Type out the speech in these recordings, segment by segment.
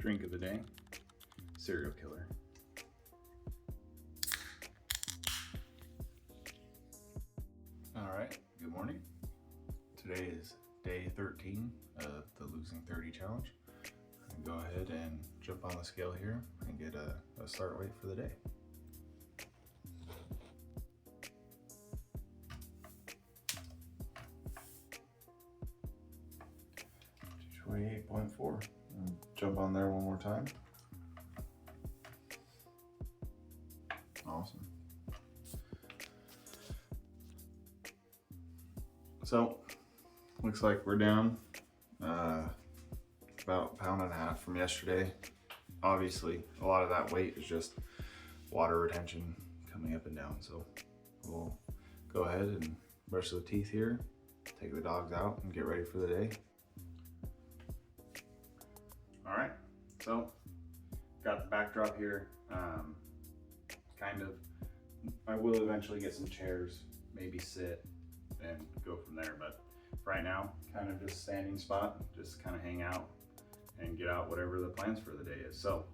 Drink of the day, serial killer. All right, good morning. Today is day 13 of the Losing 30 challenge. I'm gonna go ahead and jump on the scale here and get a start weight for the day. 28.4. Jump on there one more time. Awesome. So, looks like we're down about a pound and a half from yesterday. Obviously, a lot of that weight is just water retention coming up and down. So we'll go ahead and brush the teeth here, take the dogs out, and get ready for the day. All right, so got the backdrop here. I will eventually get some chairs, maybe sit and go from there. But right now, kind of just standing spot, just kind of hang out and get out whatever the plans for the day is. So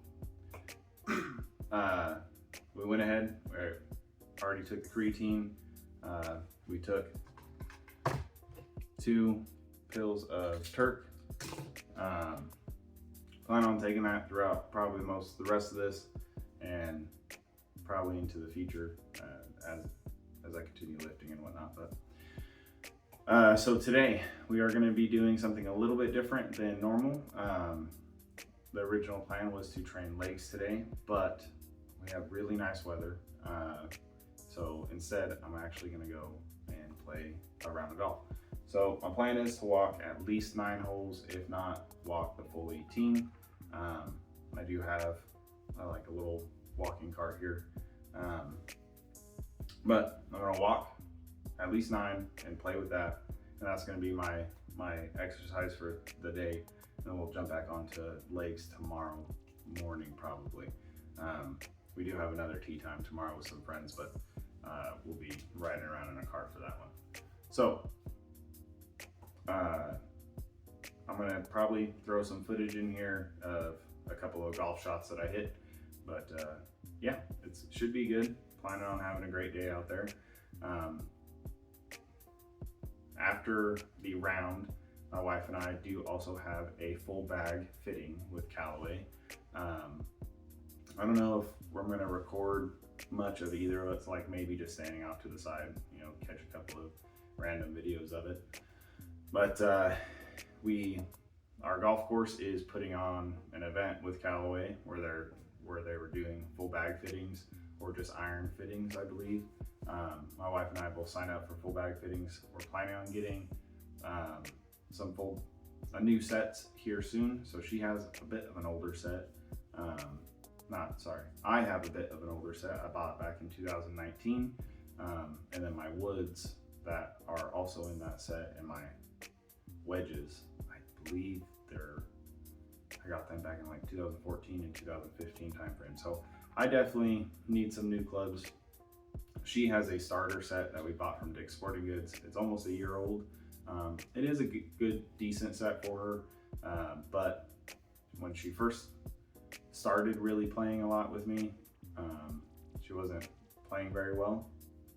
we went ahead, we already took the creatine. We took 2 pills of Turk. Plan on taking that throughout probably the rest of this and probably into the future as I continue lifting and whatnot. But so today we are going to be doing something a little bit different than normal. The original plan was to train legs today, but we have really nice weather. So instead, I'm actually going to go and play a round of golf. So my plan is to walk at least 9 holes, if not walk the full 18. I do have like a little walking cart here. But I'm gonna walk at least 9 and play with that. And that's gonna be my exercise for the day. And then we'll jump back onto legs tomorrow morning probably. We do have another tee time tomorrow with some friends, but we'll be riding around in a car for that one. So I'm gonna probably throw some footage in here of a couple of golf shots that I hit, but yeah, it should be good. Planning on having a great day out there. After the round, my wife and I do also have a full bag fitting with Callaway. I don't know if we're gonna record much of either of us, like maybe just standing off to the side, catch a couple of random videos of it. But our golf course is putting on an event with Callaway where they were doing full bag fittings or just iron fittings, I believe. My wife and I both signed up for full bag fittings. We're planning on getting a new sets here soon. So she has a bit of an older set. I have a bit of an older set. I bought back in 2019. And then my woods that are also in that set and my wedges, I believe I got them back in like 2014 and 2015 timeframe. So I definitely need some new clubs. She has a starter set that we bought from Dick's Sporting Goods. It's almost a year old. It is a good, decent set for her. But when she first started really playing a lot with me, she wasn't playing very well.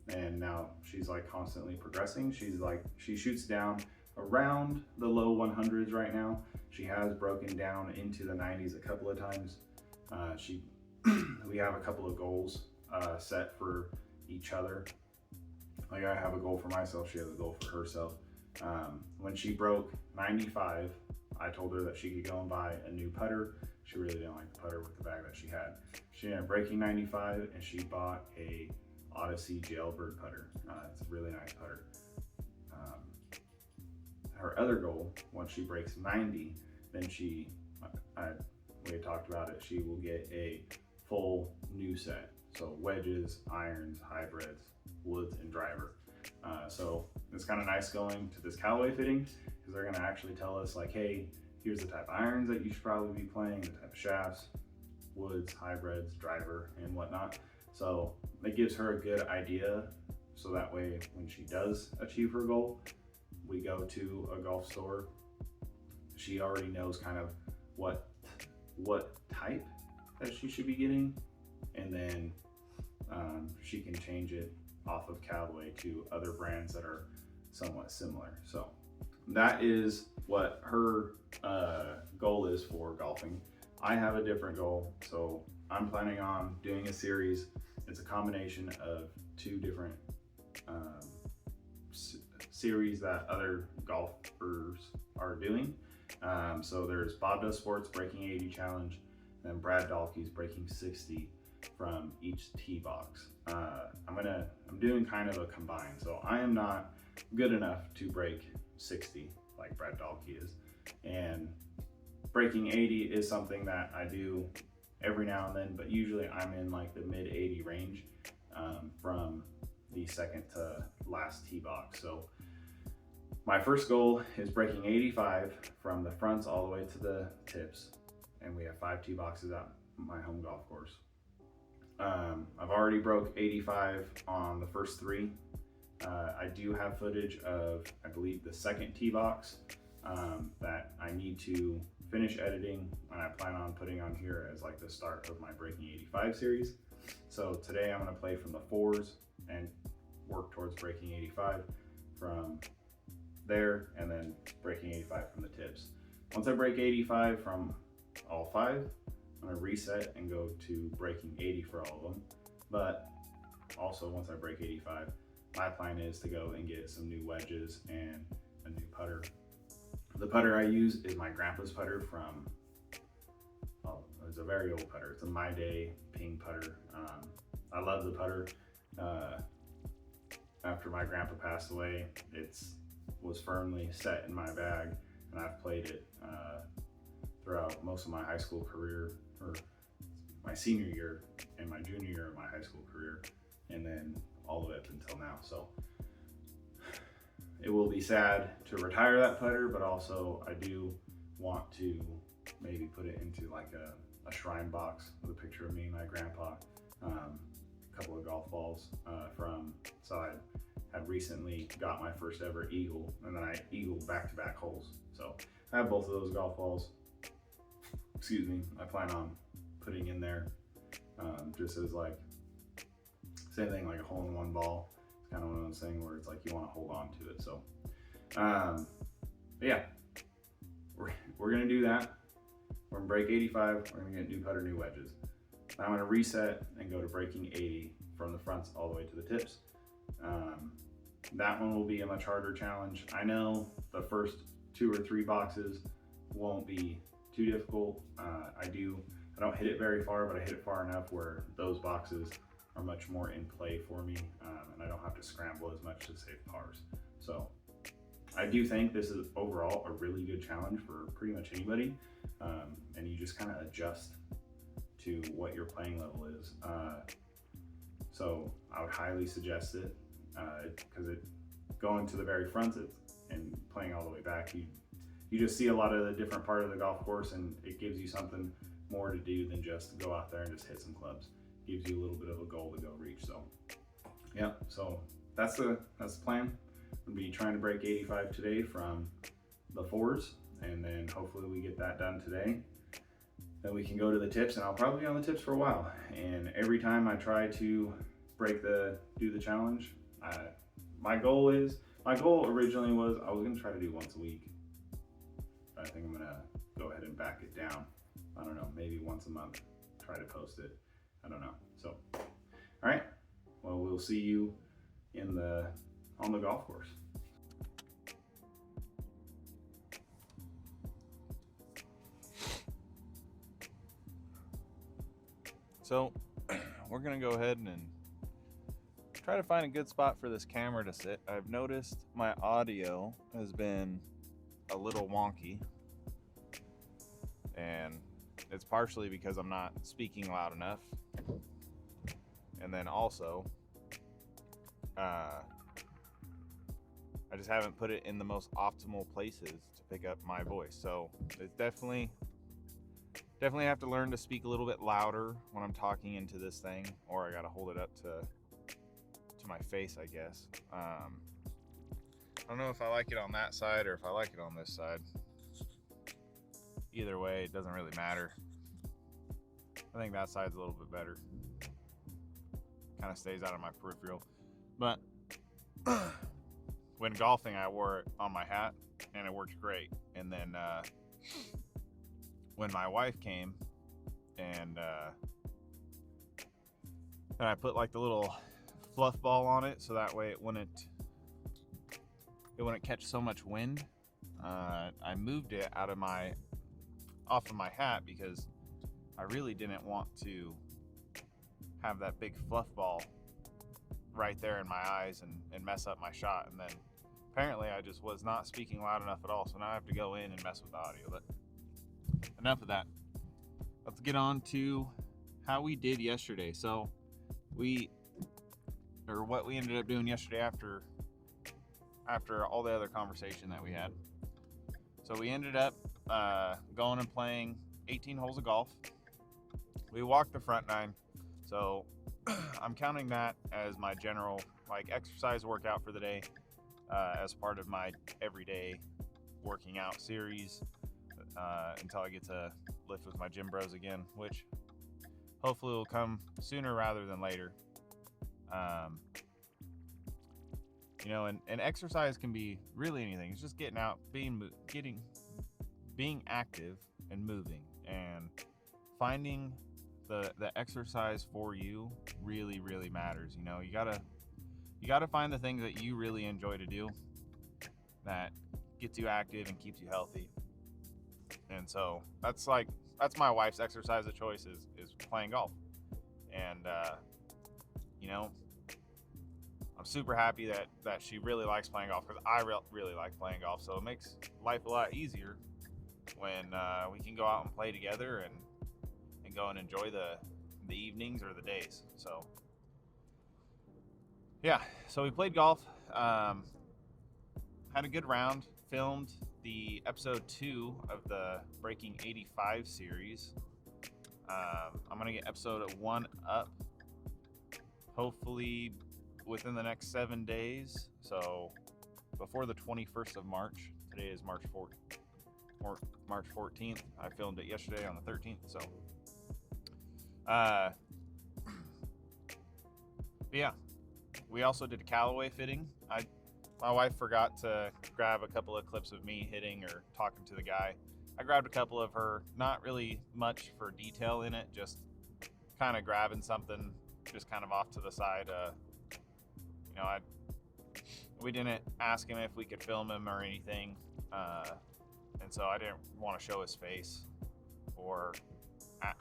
And now she's like constantly progressing. She shoots down around the low 100s right now. She has broken down into the 90s a couple of times. We have a couple of goals set for each other. Like I have a goal for myself, she has a goal for herself. When she broke 95, I told her that she could go and buy a new putter. She really didn't like the putter with the bag that she had. She ended up breaking 95 and she bought a Odyssey Jailbird putter. It's a really nice putter. Her other goal, once she breaks 90, then we had talked about it, she will get a full new set. So wedges, irons, hybrids, woods, and driver. So it's kind of nice going to this Callaway fitting because they're gonna actually tell us like, hey, here's the type of irons that you should probably be playing, the type of shafts, woods, hybrids, driver, and whatnot. So it gives her a good idea. So that way, when she does achieve her goal, we go to a golf store. She already knows kind of what what type that she should be getting, and then she can change it off of Callaway to other brands that are somewhat similar. So that is what her goal is for golfing. I have a different goal, so I'm planning on doing a series. It's a combination of two different series that other golfers are doing. So there's Bob Does Sports Breaking 80 Challenge, and Brad Dahlke's Breaking 60 from each tee box. I'm doing kind of a combine, so I am not good enough to break 60 like Brad Dahlke is, and breaking 80 is something that I do every now and then, but usually I'm in like the mid 80 range from the second to last tee box. So my first goal is breaking 85 from the fronts all the way to the tips, and we have 5 tee boxes at my home golf course. I've already broke 85 on the first 3. I do have footage of, I believe, the second tee box that I need to finish editing, and I plan on putting on here as like the start of my Breaking 85 series. So today I'm going to play from the 4s and work towards breaking 85 from there, and then breaking 85 from the tips. Once I break 85 from all 5, I'm going to reset and go to breaking 80 for all of them. But also once I break 85, my plan is to go and get some new wedges and a new putter. The putter I use is my grandpa's putter from, it's a very old putter. It's a My Day ping putter. I love the putter. After my grandpa passed away, it was firmly set in my bag, and I've played it throughout most of my high school career, or my senior year and my junior year of my high school career, and then all the way up until now. So it will be sad to retire that putter, but also I do want to maybe put it into like a shrine box with a picture of me and my grandpa, a couple of golf balls so I had recently got my first ever eagle, and then I eagled back-to-back holes. So I have both of those golf balls, excuse me, I plan on putting in there just as like, same thing like a hole-in-one ball. It's kind of one of those things where it's like you want to hold on to it. So yeah, we're gonna do that. We're gonna break 85, we're gonna get new putter, new wedges. Now I'm gonna reset and go to breaking 80 from the fronts all the way to the tips. That one will be a much harder challenge. I know the first 2 or 3 boxes won't be too difficult. I don't hit it very far, but I hit it far enough where those boxes are much more in play for me, and I don't have to scramble as much to save pars. So I do think this is overall a really good challenge for pretty much anybody, and you just kind of adjust to what your playing level is. So I would highly suggest it, because going to the very front and playing all the way back, you just see a lot of the different part of the golf course, and it gives you something more to do than just go out there and just hit some clubs. It gives you a little bit of a goal to go reach. So yeah, so that's the plan. We'll be trying to break 85 today from the 4s, and then hopefully we get that done today. Then we can go to the tips, and I'll probably be on the tips for a while. And every time I try to do the challenge, my goal originally was I was gonna try to do once a week. But I think I'm gonna go ahead and back it down. I don't know, maybe once a month, try to post it. I don't know. So, all right. Well, we'll see you on the golf course. So we're gonna go ahead and try to find a good spot for this camera to sit. I've noticed my audio has been a little wonky, and it's partially because I'm not speaking loud enough, and then also I just haven't put it in the most optimal places to pick up my voice. So it's definitely have to learn to speak a little bit louder when I'm talking into this thing, or I gotta hold it up to my face, I guess. I don't know if I like it on that side or if I like it on this side. Either way, it doesn't really matter. I think that side's a little bit better. Kind of stays out of my peripheral. But when golfing, I wore it on my hat, and it worked great. And then when my wife came, and I put like the little fluff ball on it, so that way it wouldn't catch so much wind. I moved it off of my hat because I really didn't want to have that big fluff ball right there in my eyes and mess up my shot. And then apparently I just was not speaking loud enough at all, so now I have to go in and mess with the audio. But enough of that. Let's get on to how we did yesterday. So what we ended up doing yesterday after all the other conversation that we had. So we ended up going and playing 18 holes of golf. We walked the front 9, so I'm counting that as my general exercise workout for the day, as part of my everyday working out series, until I get to lift with my gym bros again, which hopefully will come sooner rather than later. And exercise can be really anything. It's just getting out, being active and moving, and finding the exercise for you really, really matters. You gotta find the things that you really enjoy to do that gets you active and keeps you healthy. And so that's my wife's exercise of choice is playing golf. And I'm super happy that she really likes playing golf, because I really like playing golf. So it makes life a lot easier when we can go out and play together and go and enjoy the evenings or the days. So yeah, so we played golf, had a good round, filmed the episode 2 of the Breaking 85 series. I'm gonna get episode 1 up hopefully within the next 7 days, so before the 21st of March. Today is March 14th. I filmed it yesterday on the 13th, so yeah, we also did a Callaway fitting. My wife forgot to grab a couple of clips of me hitting or talking to the guy. I grabbed a couple of her, not really much for detail in it, just kind of grabbing something just kind of off to the side. We didn't ask him if we could film him or anything, and so I didn't want to show his face, or I'm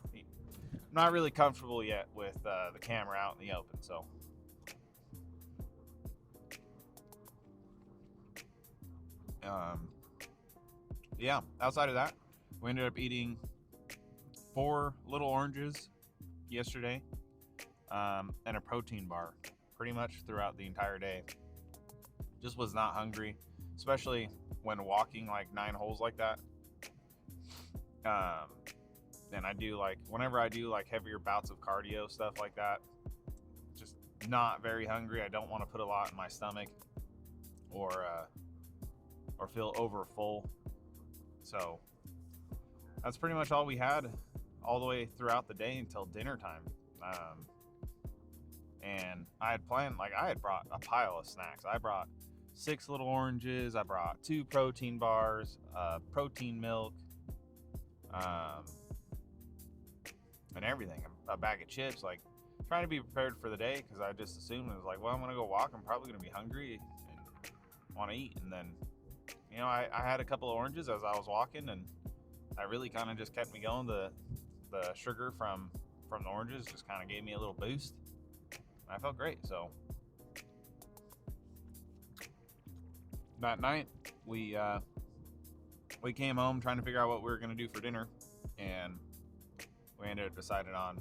not really comfortable yet with the camera out in the open. So yeah, outside of that, we ended up eating 4 little oranges yesterday, and a protein bar pretty much throughout the entire day. Just was not hungry, especially when walking 9 holes like that. And I do whenever I do heavier bouts of cardio, stuff like that, just not very hungry. I don't want to put a lot in my stomach or feel over full. So that's pretty much all we had all the way throughout the day until dinner time. And I had planned, I had brought a pile of snacks. I brought 6 little oranges. I brought 2 protein bars, protein milk, and everything. A bag of chips, trying to be prepared for the day, because I just assumed it was I'm gonna go walk. I'm probably gonna be hungry and want to eat. And then, I had a couple of oranges as I was walking, and that really kind of just kept me going. The sugar from the oranges just kind of gave me a little boost. I felt great. So that night we came home trying to figure out what we were going to do for dinner, and we ended up deciding on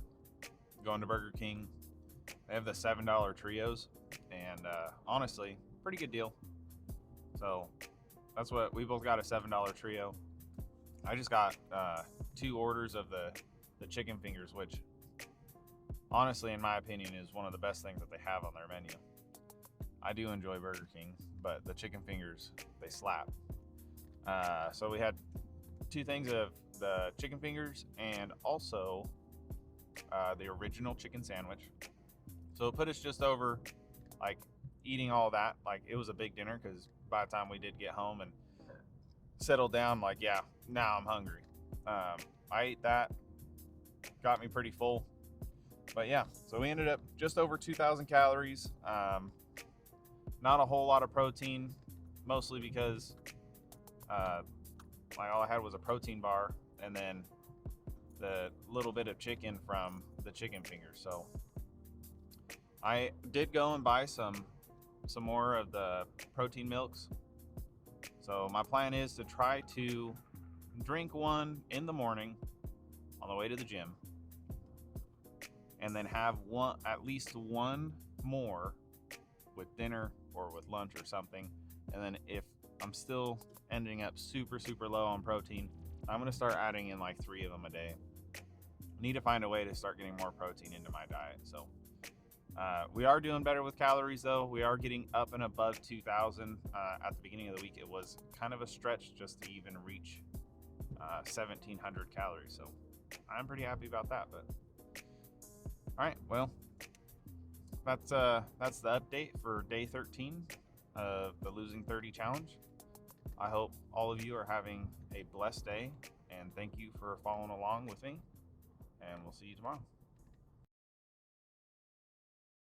going to Burger King. They have the $7 trios, and honestly, pretty good deal. So that's what we both got, a $7 trio. I just got 2 orders of the chicken fingers, which honestly, in my opinion, is one of the best things that they have on their menu. I do enjoy Burger King, but the chicken fingers, they slap. So we had 2 things of the chicken fingers, and also the original chicken sandwich. So it put us just over, like, eating all that. Like, it was a big dinner because by the time we did get home and settled down, like, yeah, now I'm hungry. I ate that, got me pretty full. But yeah, so we ended up just over 2,000 calories. Not a whole lot of protein, mostly because like all I had was a protein bar and then the little bit of chicken from the chicken fingers. So I did go and buy some more of the protein milks. So my plan is to try to drink one in the morning on the way to the gym, and then have at least one more with dinner or with lunch or something. And then if I'm still ending up super low on protein, I'm gonna start adding in like 3 of them a day. Need to find a way to start getting more protein into my diet. So we are doing better with calories though. We are getting up and above 2,000. At the beginning of the week, it was kind of a stretch just to even reach 1,700 calories. So I'm pretty happy about that. But all right, well, that's the update for day 13 of the Losing 30 challenge. I hope all of you are having a blessed day, and thank you for following along with me, and we'll see you tomorrow.